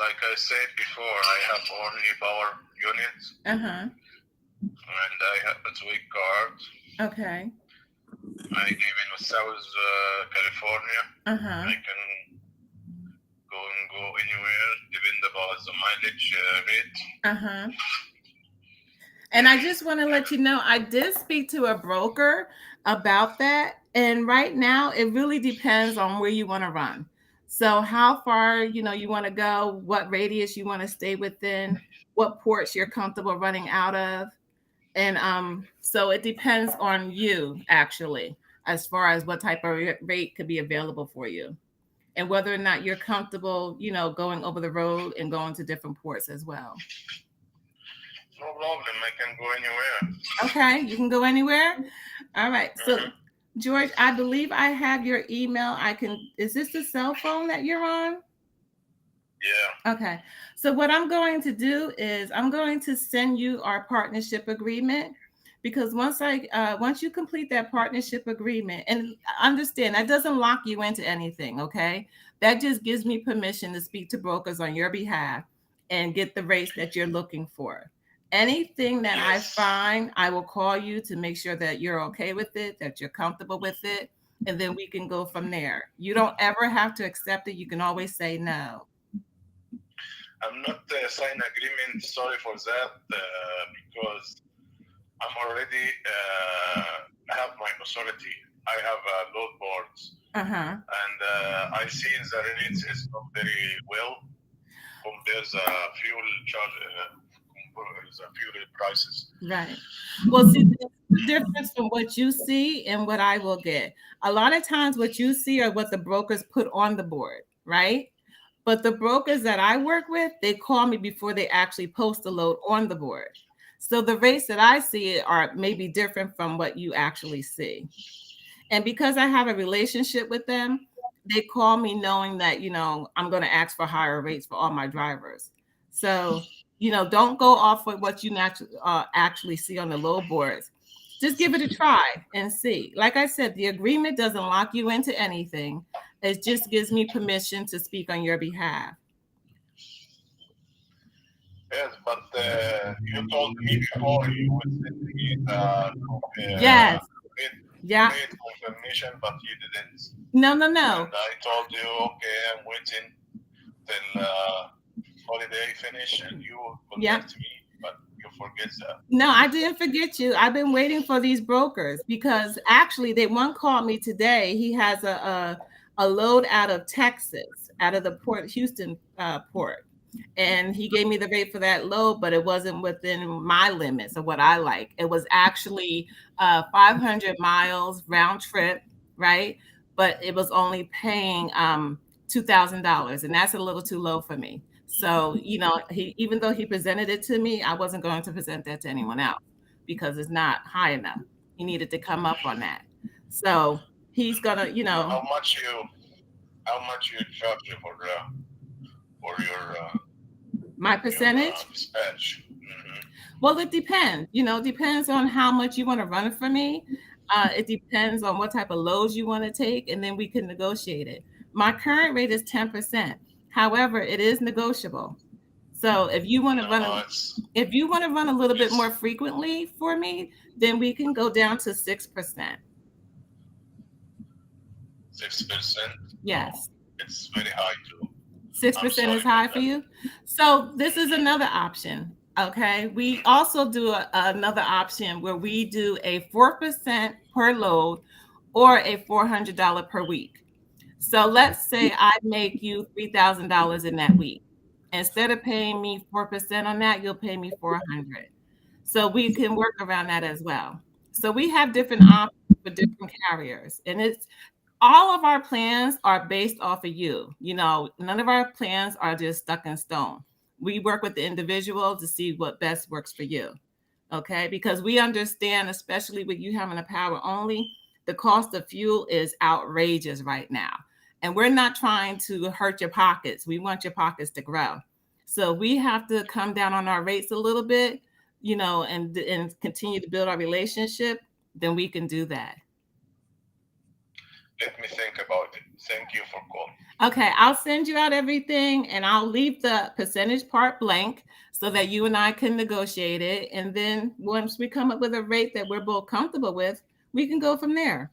Speaker 5: like I said before, I have only power units,
Speaker 4: Uh-huh.
Speaker 5: and I have a tweak card.
Speaker 4: Okay.
Speaker 5: I live in South California.
Speaker 4: Uh-huh.
Speaker 5: I can go anywhere, depending upon the mileage rate.
Speaker 4: Uh-huh. And I just want to let you know, I did speak to a broker about that. And right now, it really depends on where you want to run. So how far, you want to go, what radius you want to stay within, what ports you're comfortable running out of. And so it depends on you, actually, as far as what type of rate could be available for you and whether or not you're comfortable, going over the road and going to different ports as well.
Speaker 5: No problem. I can go anywhere.
Speaker 4: Okay, you can go anywhere. All right. So, George, I believe I have your email. Is this the cell phone that you're on?
Speaker 5: Yeah.
Speaker 4: Okay. So what I'm going to do is I'm going to send you our partnership agreement, because once you complete that partnership agreement, and understand that doesn't lock you into anything, okay? That just gives me permission to speak to brokers on your behalf and get the rates that you're looking for. Anything that I find, I will call you to make sure that you're okay with it, that you're comfortable with it, and then we can go from there. You don't ever have to accept it. You can always say no.
Speaker 5: I'm not signing agreement. Sorry for that, because I'm already have my authority. I have load boards,
Speaker 4: Uh-huh.
Speaker 5: and I see the rates is not very well compared the fuel charge, the fuel prices.
Speaker 4: Right. Well, see, there's a difference from what you see and what I will get. A lot of times what you see are what the brokers put on the board, right? But the brokers that I work with, they call me before they actually post the load on the board. So the rates that I see are maybe different from what you actually see. And because I have a relationship with them, they call me knowing that, I'm going to ask for higher rates for all my drivers. So, don't go off with what you actually see on the load boards. Just give it a try and see. Like I said, the agreement doesn't lock you into anything. It just gives me permission to speak on your behalf.
Speaker 5: Yes, but you told me before you would send me the
Speaker 4: Yes. Yeah.
Speaker 5: rate confirmation, but you didn't.
Speaker 4: No.
Speaker 5: And I told you, okay, I'm waiting till holiday finish, and you will contact me, but you forget that.
Speaker 4: No, I didn't forget you. I've been waiting for these brokers because actually one called me today. He has a load out of Texas, out of the Houston port. And he gave me the rate for that load, but it wasn't within my limits of what I like. It was actually 500 miles round trip, right? But it was only paying $2,000, and that's a little too low for me. So, even though he presented it to me, I wasn't going to present that to anyone else because it's not high enough. He needed to come up on that. So he's gonna,
Speaker 5: How much you charge for your
Speaker 4: my percentage?
Speaker 5: your, dispatch? Mm-hmm.
Speaker 4: Well, it depends. Depends on how much you want to run for me. It depends on what type of loads you want to take, and then we can negotiate it. My current rate is 10%. However, it is negotiable. So if you want to run a little bit more frequently for me, then we can go down to 6%.
Speaker 5: 6%?
Speaker 4: Yes.
Speaker 5: No, it's very high too.
Speaker 4: 6% is high for you. So this is another option. Okay. We also do another option where we do a 4% per load or a $400 per week. So let's say I make you $3,000 in that week. Instead of paying me 4% on that, you'll pay me $400. So we can work around that as well. So we have different options for different carriers, and all of our plans are based off of you. None of our plans are just stuck in stone. We work with the individual to see what best works for you. Okay, because we understand, especially with you having a power only, the cost of fuel is outrageous right now. And we're not trying to hurt your pockets. We want your pockets to grow. So we have to come down on our rates a little bit, and continue to build our relationship. Then we can do that.
Speaker 5: Let me think about it. Thank you for calling.
Speaker 4: Okay, I'll send you out everything and I'll leave the percentage part blank so that you and I can negotiate it. And then once we come up with a rate that we're both comfortable with, we can go from there.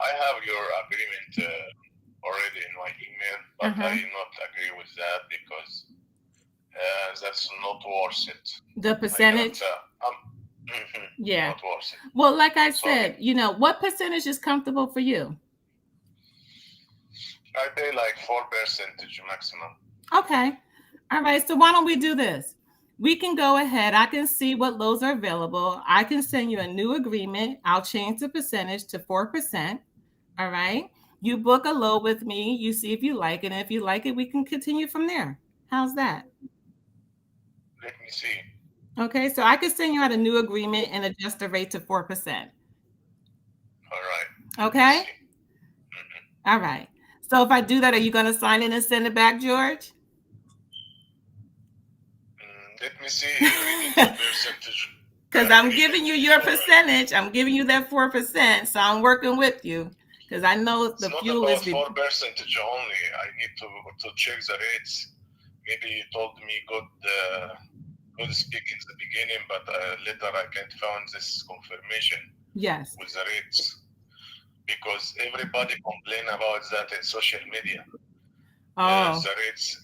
Speaker 5: I have your agreement already in my email, but I not agree with that because that's not worth it.
Speaker 4: The percentage? Yeah.
Speaker 5: Not worth it.
Speaker 4: Well, like I said, you know, what percentage is comfortable for you?
Speaker 5: I pay like 4% maximum.
Speaker 4: Okay. All right. So why don't we do this? We can go ahead. I can see what loads are available. I can send you a new agreement. I'll change the percentage to 4%. All right. You book a load with me. You see if you like it. And if you like it, we can continue from there. How's that?
Speaker 5: Let me see.
Speaker 4: Okay. So I can send you out a new agreement and adjust the rate to 4%.
Speaker 5: All right.
Speaker 4: Okay. All right. So if I do that, are you going to sign in and send it back, George?
Speaker 5: Let me see the percentage.
Speaker 4: Because I'm giving you your percentage. I'm giving you that 4%. So I'm working with you because I know the fuel is.
Speaker 5: It's not about 4% only. I need to check the rates. Maybe you told me good speak in the beginning, but later I can't find this confirmation.
Speaker 4: Yes.
Speaker 5: With the rates, because everybody complain about that in social media.
Speaker 4: Oh.
Speaker 5: The rates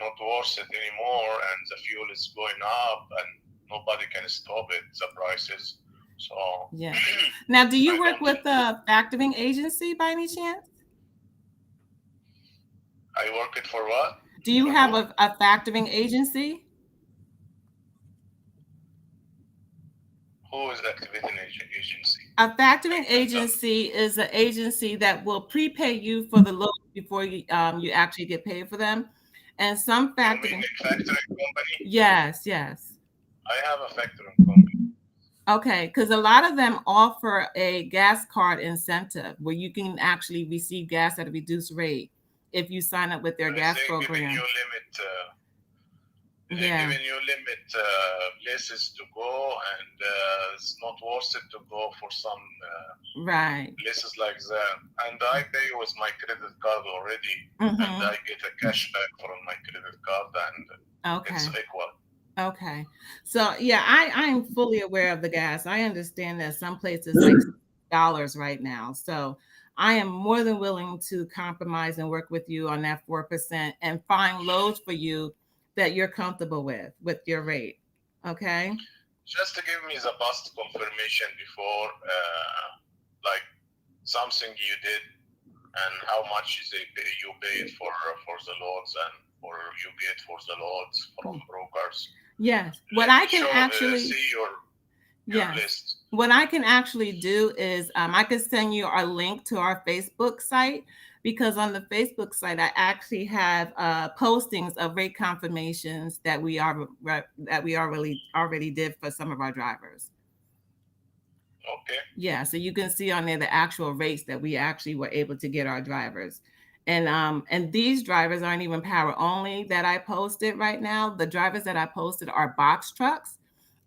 Speaker 5: not worth it anymore, and the fuel is going up, and nobody can stop it. The prices. So
Speaker 4: yeah. Now, do you work with a factoring agency by any chance?
Speaker 5: I work it for what?
Speaker 4: Do you have a factoring agency?
Speaker 5: Who is activating agency?
Speaker 4: A factoring agency is an agency that will prepay you for the loan before you actually get paid for them. And some factoring
Speaker 5: company?
Speaker 4: Yes, yes.
Speaker 5: I have a factoring company.
Speaker 4: Okay, because a lot of them offer a gas card incentive where you can actually receive gas at a reduced rate if you sign up with their gas program.
Speaker 5: Giving you limit places to go, and it's not worth it to go for some
Speaker 4: right
Speaker 5: places like that. And I pay with my credit card already, and I get a cash back from my credit card, and it's equal.
Speaker 4: Okay. So yeah, I am fully aware of the gas. I understand that some places like dollars right now. So I am more than willing to compromise and work with you on that 4% and find loads for you that you're comfortable with your rate. Okay.
Speaker 5: Just to give me the past confirmation before, like something you did and how much you paid for the loads and or you get for the loads from brokers.
Speaker 4: Yes. What I can actually see your list. What I can actually do is I can send you our link to our Facebook site, because on the Facebook site I actually have postings of rate confirmations that we already did for some of our drivers.
Speaker 5: Okay.
Speaker 4: Yeah, so you can see on there the actual rates that we actually were able to get our drivers. And these drivers aren't even power only that I posted right now. The drivers that I posted are box trucks,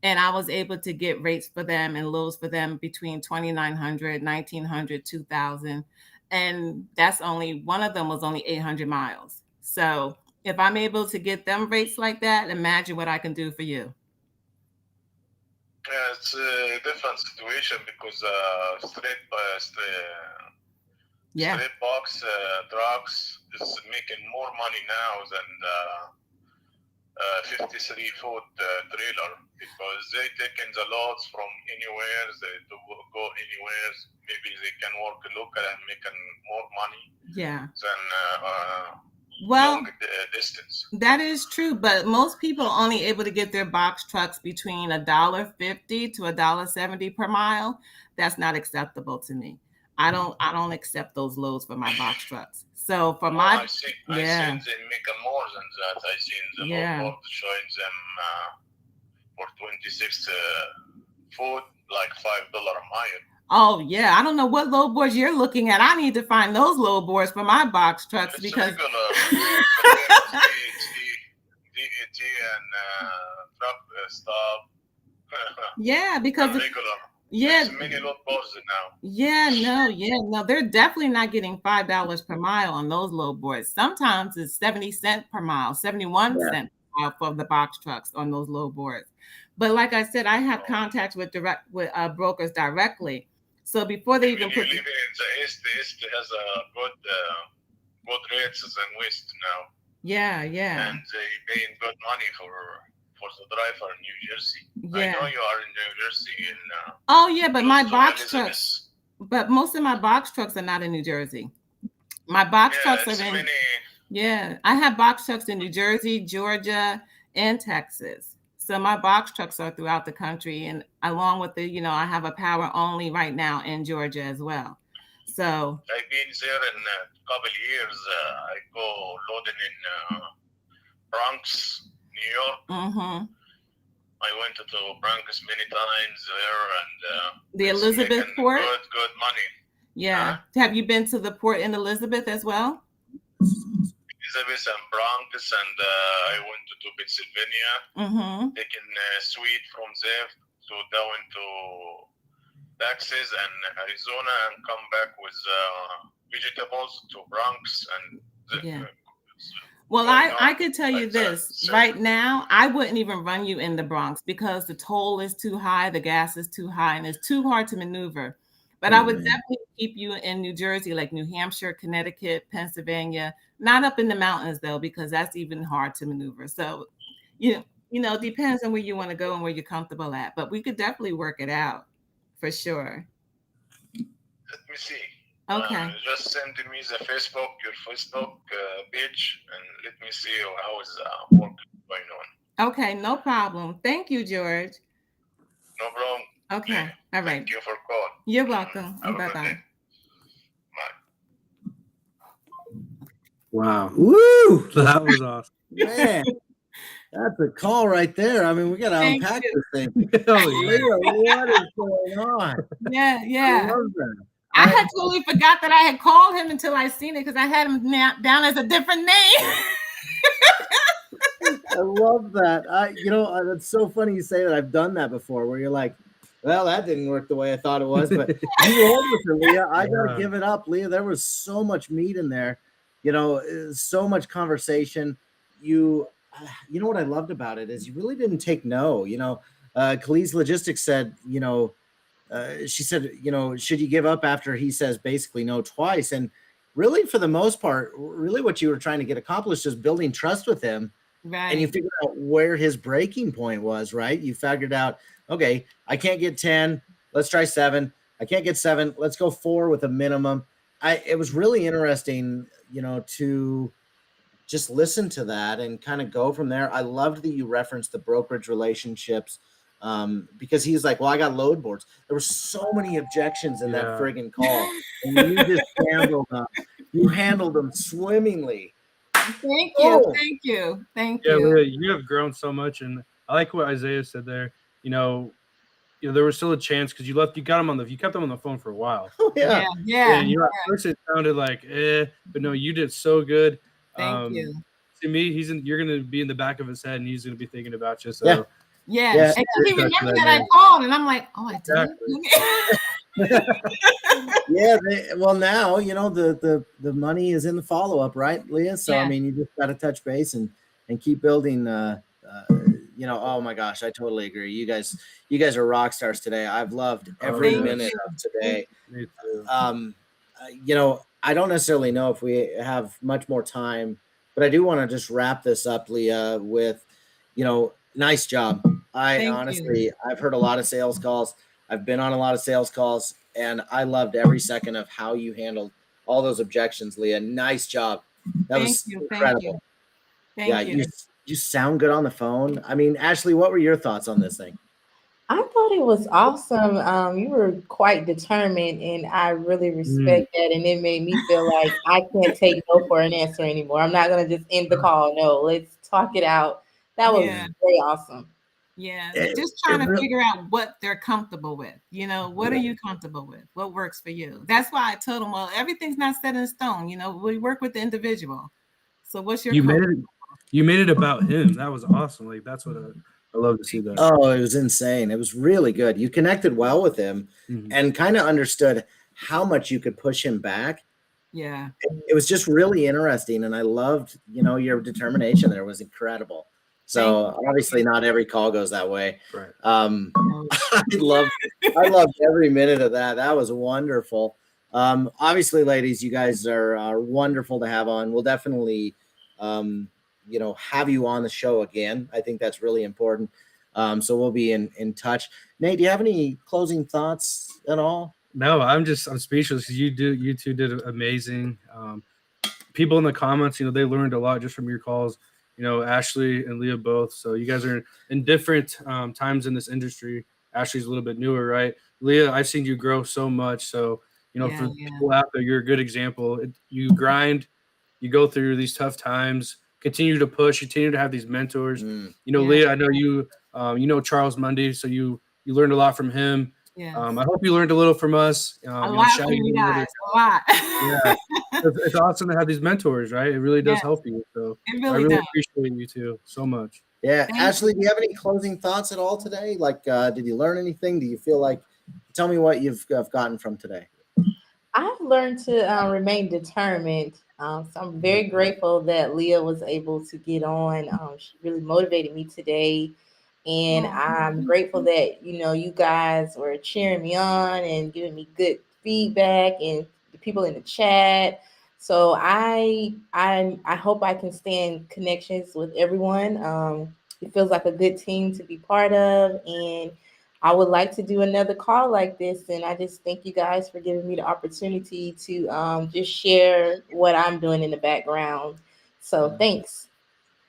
Speaker 4: and I was able to get rates for them and loads for them between 2,900, 1,900, 2,000. And that's only, one of them was only 800 miles. So if I'm able to get them rates like that, imagine what I can do for you.
Speaker 5: Yeah, it's a different situation because straight box trucks is making more money now than 53-foot trailer, because they taking the loads from anywhere, they go anywhere. Maybe they can work local and making more money.
Speaker 4: Yeah.
Speaker 5: Than
Speaker 4: long
Speaker 5: distance.
Speaker 4: That is true, but most people are only able to get their box trucks between $1.50 to $1.70 per mile. That's not acceptable to me. I don't accept those loads for my box trucks. So for my
Speaker 5: I seen they make more than that. I seen the load showing them for 26 foot, like $5 a mile.
Speaker 4: Oh yeah, I don't know what load boards you're looking at. I need to find those load boards for my box trucks,
Speaker 5: it's
Speaker 4: because
Speaker 5: regular DET and truck stop.
Speaker 4: Yeah, because Yeah.
Speaker 5: There's many load boards now.
Speaker 4: Yeah, no. They're definitely not getting $5 per mile on those load boards. Sometimes it's 70 cents per mile, 71
Speaker 1: Yeah.
Speaker 4: cents per mile for the box trucks on those load boards. But like I said, I have contacts with brokers directly. So before they even
Speaker 5: When you
Speaker 4: put
Speaker 5: live in the East has a good rates than West now.
Speaker 4: yeah.
Speaker 5: And they paying good money for the driver in New Jersey. I know you are in New Jersey.
Speaker 4: Oh yeah, but my box
Speaker 5: Elizabeth.
Speaker 4: trucks. But most of my box trucks are not in New Jersey. My box trucks are in. Yeah, I have box trucks in New Jersey, Georgia, and Texas. So my box trucks are throughout the country, and along with I have a power only right now in Georgia as well. So
Speaker 5: I've been there in a couple of years. I go loading in Bronx, New York.
Speaker 4: Mm-hmm.
Speaker 5: I went to Bronx many times there, and
Speaker 4: the Elizabeth port.
Speaker 5: Good money.
Speaker 4: Yeah. Have you been to the port in Elizabeth as well?
Speaker 5: Elizabeth and Bronx, and I went to Pennsylvania, taking sweet from there to down to Texas and Arizona, and come back with vegetables to Bronx and.
Speaker 4: Well, I could tell you this right now, I wouldn't even run you in the Bronx because the toll is too high, the gas is too high, and it's too hard to maneuver. But I would definitely keep you in New Jersey, like New Hampshire, Connecticut, Pennsylvania, not up in the mountains though, because that's even hard to maneuver. So, it depends on where you want to go and where you're comfortable at, but we could definitely work it out for sure.
Speaker 5: Let me see.
Speaker 4: Okay.
Speaker 5: Just send me your Facebook page, and let me see how is work going on.
Speaker 4: Okay, no problem. Thank you, George.
Speaker 5: No problem.
Speaker 4: Okay.
Speaker 5: Yeah.
Speaker 4: All right.
Speaker 5: Thank you for calling.
Speaker 4: You're welcome. Bye-bye.
Speaker 5: Bye.
Speaker 2: Wow.
Speaker 1: Woo!
Speaker 2: That was awesome.
Speaker 1: Man, that's a call right there. I mean, we got to unpack this thing.
Speaker 2: Oh, yeah.
Speaker 1: What is going on?
Speaker 4: Yeah.
Speaker 1: I love that.
Speaker 4: I had totally forgot that I had called him until I seen it because I had him down as a different name.
Speaker 1: I love that. That's so funny you say that. I've done that before where you're like, well, that didn't work the way I thought it was, but you rolled with it, Leah. I got to give it up, Leah. There was so much meat in there, so much conversation. You know what I loved about it is you really didn't take no. Khalees Logistics said, she said, should you give up after he says basically no twice? And really, for the most part, really what you were trying to get accomplished is building trust with him.
Speaker 4: Right.
Speaker 1: And you figured out where his breaking point was, right? You figured out, okay, I can't get 10. Let's try 7. I can't get 7. Let's go 4 with a minimum. It was really interesting, to just listen to that and kind of go from there. I loved that you referenced the brokerage relationships. Because he's like, well, I got load boards. There were so many objections in that friggin' call, and you just handled them swimmingly.
Speaker 4: Thank you.
Speaker 2: Yeah, Leah, you have grown so much, and I like what Isaiah said there. There was still a chance because you kept him on the phone for a while.
Speaker 1: Oh, yeah.
Speaker 2: And at first it sounded like, but no, you did so good.
Speaker 4: Thank you.
Speaker 2: To me, you're gonna be in the back of his head, and he's gonna be thinking about you. So.
Speaker 1: Yeah.
Speaker 4: Yeah. And he remembered that I called, and I'm like, oh, I did.
Speaker 1: Yeah. Well, now the money is in the follow up, right, Leah? So I mean, you just got to touch base and keep building. Oh my gosh, I totally agree. You guys are rock stars today. I've loved every minute of today.
Speaker 2: Me too.
Speaker 1: I don't necessarily know if we have much more time, but I do want to just wrap this up, Leah, with nice job. I've heard a lot of sales calls. I've been on a lot of sales calls, and I loved every second of how you handled all those objections, Leah. Nice job. That was incredible.
Speaker 4: Thank you.
Speaker 1: You sound good on the phone. I mean, Ashley, what were your thoughts on this thing?
Speaker 3: I thought it was awesome. You were quite determined, and I really respect that. And it made me feel like I can't take no for an answer anymore. I'm not going to just end the call. No, let's talk it out. That was very awesome.
Speaker 4: Yeah, just trying to figure out what they're comfortable with. What are you comfortable with? What works for you? That's why I told them, well, everything's not set in stone. We work with the individual. So what's your
Speaker 2: you made it about him. That was awesome. Like that's what I love to see that.
Speaker 1: Oh, it was insane. It was really good. You connected well with him and kind of understood how much you could push him back.
Speaker 4: Yeah.
Speaker 1: It was just really interesting, and I loved, your determination there was incredible. So obviously not every call goes that way.
Speaker 2: Right.
Speaker 1: I loved every minute of that. That was wonderful. Obviously, ladies, you guys are wonderful to have on. We'll definitely, have you on the show again. I think that's really important. So we'll be in touch. Nate, do you have any closing thoughts at all?
Speaker 2: No, I'm speechless because you two did amazing. People in the comments, they learned a lot just from your calls. Ashley and Leah both. So you guys are in different times in this industry. Ashley's a little bit newer, right? Leah, I've seen you grow so much. So for people out there, you're a good example. You grind, you go through these tough times, continue to push, continue to have these mentors. Leah, I know you. Charles Mundy, so you learned a lot from him.
Speaker 4: Yes.
Speaker 2: I hope you learned a little from us.
Speaker 4: A lot from you guys. A lot.
Speaker 2: Yeah, it's awesome to have these mentors, right? It really does help you. So
Speaker 4: it
Speaker 2: I
Speaker 4: really
Speaker 2: really
Speaker 4: does.
Speaker 2: appreciate you too so much.
Speaker 1: Yeah, Ashley, do you have any closing thoughts at all today? Like, did you learn anything? Do you feel like? Tell me what you've gotten from today.
Speaker 3: I've learned to remain determined. So I'm very grateful that Leah was able to get on. She really motivated me today. And I'm grateful that, you guys were cheering me on and giving me good feedback and the people in the chat. So I hope I can stay in connections with everyone. It feels like a good team to be part of. And I would like to do another call like this. And I just thank you guys for giving me the opportunity to just share what I'm doing in the background. So thanks.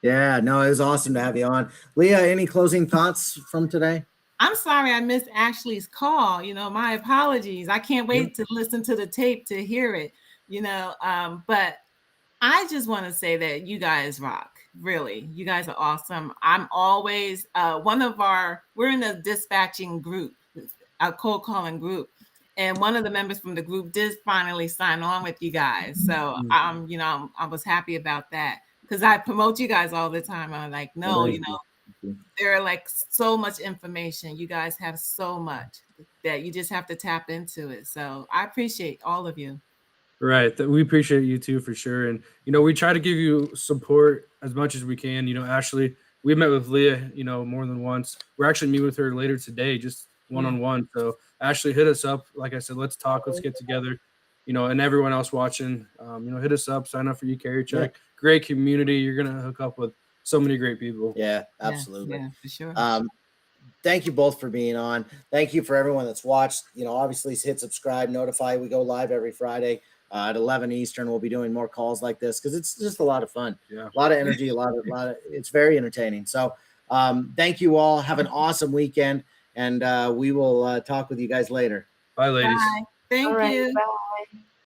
Speaker 1: Yeah, no, it was awesome to have you on. Leah, any closing thoughts from today?
Speaker 4: I'm sorry I missed Ashley's call. My apologies. I can't wait to listen to the tape to hear it, but I just want to say that you guys rock. Really, you guys are awesome. I'm always we're in a dispatching group, a cold calling group. And one of the members from the group did finally sign on with you guys. So I was happy about that because I promote you guys all the time. I'm like, no, there are like so much information. You guys have so much that you just have to tap into it. So I appreciate all of you.
Speaker 2: Right. We appreciate you too, for sure. And, we try to give you support as much as we can. Ashley, we met with Leah, more than once. We're actually meeting with her later today, just one-on-one. So Ashley, hit us up. Like I said, let's talk, let's get together, and everyone else watching, hit us up, sign up for You Carry Check. Yeah. Great community. You're going to hook up with so many great people.
Speaker 1: Yeah, absolutely.
Speaker 4: Yeah, for sure.
Speaker 1: Thank you both for being on. Thank you for everyone that's watched. Obviously hit subscribe, notify. We go live every Friday at 11 Eastern. We'll be doing more calls like this because it's just a lot of fun. Yeah. A lot of energy, a lot of it's very entertaining. So thank you all. Have an awesome weekend, and we will talk with you guys later.
Speaker 2: Bye, ladies.
Speaker 4: Bye. Thank you.
Speaker 3: Bye.